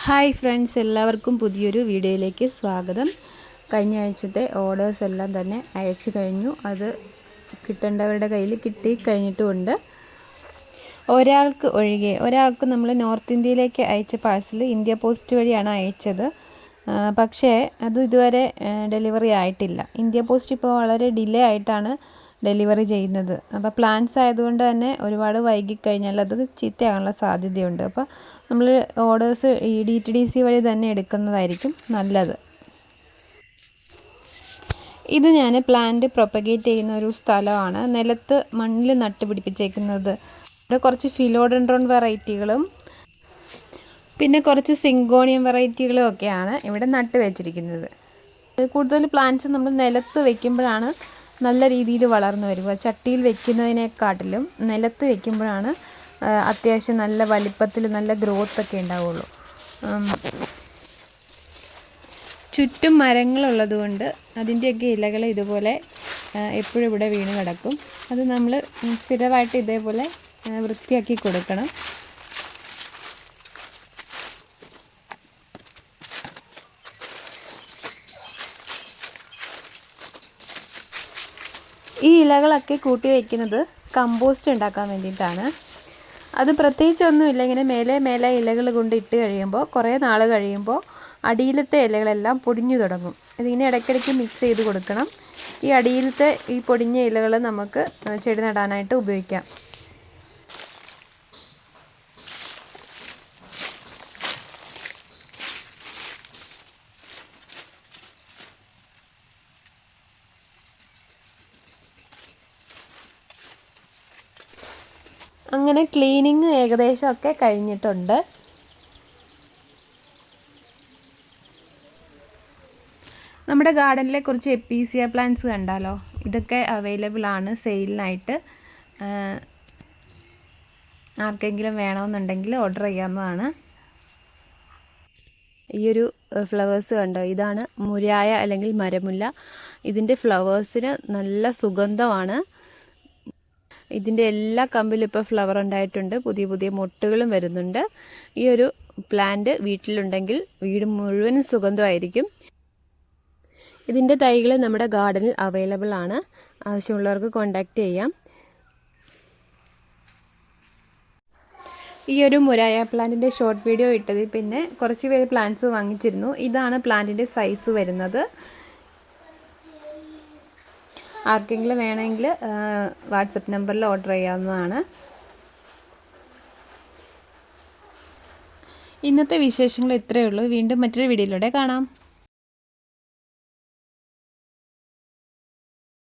Hi friends, എല്ലാവർക്കും പുതിയൊരു വീഡിയോയിലേക്ക് സ്വാഗതം. കഴിഞ്ഞ ആഴ്ചത്തെ ഓർഡേഴ്സ് എല്ലാം തന്നെ അയച്ചു കഴിഞ്ഞു. അത് കിട്ടേണ്ടവരുടെ കയ്യിൽ കിട്ടി കഴിഞ്ഞിട്ടുമുണ്ട്. ഒരാൾക്ക് നമ്മൾ നോർത്ത് ഇന്ത്യയിലേക്ക് അയച്ച പാഴ്സൽ ഇന്ത്യ പോസ്റ്റ് വഴിയാണ് അയച്ചത്. പക്ഷേ അത് ഇതുവരെ ഡെലിവറി ആയിട്ടില്ല. ഇന്ത്യ പോസ്റ്റ് ഇപ്പോൾ വളരെ ഡിലേ ആയിട്ടാണ് ഡെലിവറി ചെയ്യുന്നത്. അപ്പോൾ പ്ലാൻസ് ആയതുകൊണ്ട് തന്നെ ഒരുപാട് വൈകിക്കഴിഞ്ഞാൽ അത് ചീത്തയാകാനുള്ള സാധ്യതയുണ്ട്. അപ്പോൾ നമ്മൾ ഓർഡേഴ്സ് ഈ DTDC വഴി തന്നെ എടുക്കുന്നതായിരിക്കും നല്ലത്. ഇത് ഞാൻ പ്ലാന്റ് പ്രൊപ്പഗേറ്റ് ചെയ്യുന്ന ഒരു സ്ഥലമാണ്. നിലത്ത് മണ്ണിൽ നട്ടുപിടിപ്പിച്ചേക്കുന്നത്. ഇവിടെ കുറച്ച് ഫിലോഡെൻഡ്രോൺ വെറൈറ്റികളും പിന്നെ കുറച്ച് സിങ്കോണിയം വെറൈറ്റികളും ഒക്കെയാണ് ഇവിടെ നട്ട് വെച്ചിരിക്കുന്നത്. കൂടുതൽ പ്ലാന്റ്സ് നമ്മൾ നിലത്ത് വെക്കുമ്പോഴാണ് നല്ല രീതിയിൽ വളർന്നു വരിക. ചട്ടിയിൽ വെക്കുന്നതിനെക്കാട്ടിലും നിലത്ത് വെക്കുമ്പോഴാണ് അത്യാവശ്യം നല്ല വലിപ്പത്തിൽ നല്ല ഗ്രോത്ത് ഒക്കെ ഉണ്ടാവുള്ളൂ. ചുറ്റും മരങ്ങളുള്ളത് കൊണ്ട് അതിൻ്റെയൊക്കെ ഇലകൾ ഇതുപോലെ എപ്പോഴും ഇവിടെ വീണ് കിടക്കും. അത് നമ്മൾ സ്ഥിരമായിട്ട് ഇതേപോലെ വൃത്തിയാക്കി കൊടുക്കണം. ഈ ഇലകളൊക്കെ കൂട്ടി വയ്ക്കുന്നത് കമ്പോസ്റ്റ് ഉണ്ടാക്കാൻ വേണ്ടിയിട്ടാണ്. അത് പ്രത്യേകിച്ചൊന്നുമില്ല, ഇങ്ങനെ മേലെ ഇലകൾ കൊണ്ട് ഇട്ട് കഴിയുമ്പോൾ കുറേ നാൾ കഴിയുമ്പോൾ അടിയിലത്തെ ഇലകളെല്ലാം പൊടിഞ്ഞു തുടങ്ങും. ഇതിങ്ങനെ ഇടയ്ക്കിടയ്ക്ക് മിക്സ് ചെയ്ത് കൊടുക്കണം. ഈ അടിയിലത്തെ ഈ പൊടിഞ്ഞ ഇലകൾ നമുക്ക് ചെടി നടാനായിട്ട് ഉപയോഗിക്കാം. അങ്ങനെ ക്ലീനിങ് ഏകദേശമൊക്കെ കഴിഞ്ഞിട്ടുണ്ട്. നമ്മുടെ ഗാർഡനിലെ കുറച്ച് എപ്പീസിയ പ്ലാന്റ്സ് കണ്ടാലോ. ഇതൊക്കെ അവൈലബിൾ ആണ് സെയിലിനായിട്ട്. ആർക്കെങ്കിലും വേണമെന്നുണ്ടെങ്കിൽ ഓർഡർ ചെയ്യാവുന്നതാണ്. ഈയൊരു ഫ്ലവേഴ്സ് കണ്ടോ, ഇതാണ് മുരായ അല്ലെങ്കിൽ മരമുല്ല. ഇതിൻ്റെ ഫ്ലവേഴ്സിന് നല്ല സുഗന്ധമാണ്. ഇതിൻ്റെ എല്ലാ കമ്പിലും ഇപ്പോൾ ഫ്ലവർ ഉണ്ടായിട്ടുണ്ട്. പുതിയ പുതിയ മൊട്ടുകളും വരുന്നുണ്ട്. ഈ ഒരു പ്ലാന്റ് വീട്ടിലുണ്ടെങ്കിൽ വീട് മുഴുവനും സുഗന്ധമായിരിക്കും. ഇതിൻ്റെ തൈകൾ നമ്മുടെ ഗാർഡനിൽ അവൈലബിൾ ആണ്. ആവശ്യമുള്ളവർക്ക് കോൺടാക്റ്റ് ചെയ്യാം. ഈ ഒരു മുരായ പ്ലാന്റിൻ്റെ ഷോർട്ട് വീഡിയോ ഇട്ടതിൽ പിന്നെ കുറച്ച് പേര് പ്ലാന്റ്സ് വാങ്ങിച്ചിരുന്നു. ഇതാണ് പ്ലാന്റിൻ്റെ സൈസ് വരുന്നത്. ആർക്കെങ്കിലും വേണമെങ്കിൽ വാട്സപ്പ് നമ്പറിൽ ഓർഡർ ചെയ്യാവുന്നതാണ്. ഇന്നത്തെ വിശേഷങ്ങൾ ഇത്രയേ ഉള്ളൂ. വീണ്ടും മറ്റൊരു വീഡിയോയിലൂടെ കാണാം.